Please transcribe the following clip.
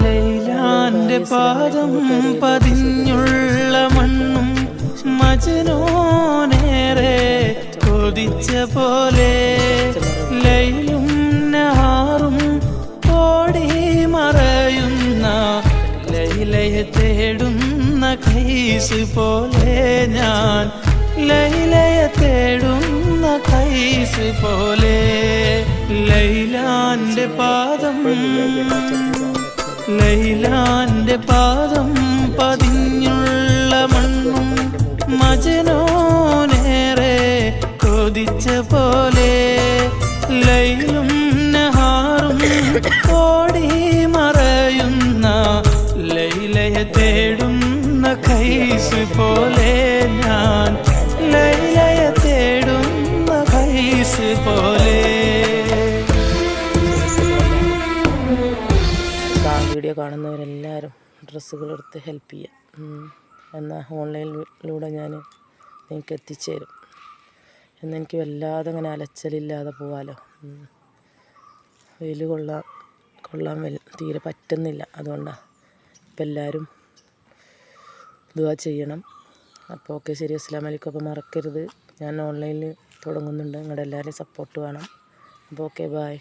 ലൈലാന്റെ പാദം പതിഞ്ഞുള്ള മണ്ണും മജ്നൂനേറെ കൊതിച്ച പോലെ ലൈലും നഹാറും ഓടി മറയുന്ന ലൈലയെ തേടുന്ന കൈസ് പോലെ ഞാൻ ലൈലയെ തേടുന്ന കൈസ് പോലെ ലൈലാന്റെ പാദം പതിഞ്ഞുള്ള മണ്ണും മജ്നൂനേറെ കൊതിച്ച പോലെ ലൈലും നഹാറും ഓടി മറയുന്ന ലൈലയെ തേടുന്ന കൈസ് പോലെ ഞാൻ ലൈലയെ തേടുന്ന കൈസ് പോലെ. വീഡിയോ കാണുന്നവരെല്ലാവരും ഡ്രസ്സുകളെടുത്ത് ഹെൽപ്പ് ചെയ്യുക. എന്നാൽ ഓൺലൈനിലൂടെ ഞാൻ നിങ്ങൾക്ക് എത്തിച്ചു തരും. എന്നെനിക്ക് വല്ലാതെ അങ്ങനെ അലച്ചലില്ലാതെ പോവാമല്ലോ. വെയിൽ കൊള്ളാൻ തീരെ പറ്റുന്നില്ല. അതുകൊണ്ടാണ്. അപ്പം എല്ലാവരും ദുആ ചെയ്യണം. അപ്പോൾ ഓക്കെ, ശരി. അസ്സലാമു അലൈക്കും. അപ്പോൾ മറക്കരുത്, ഞാൻ ഓൺലൈനിൽ തുടങ്ങുന്നുണ്ട്. നിങ്ങളുടെ എല്ലാവരുടെയും സപ്പോർട്ട് വേണം. അപ്പോൾ ഓക്കെ, ബായ്.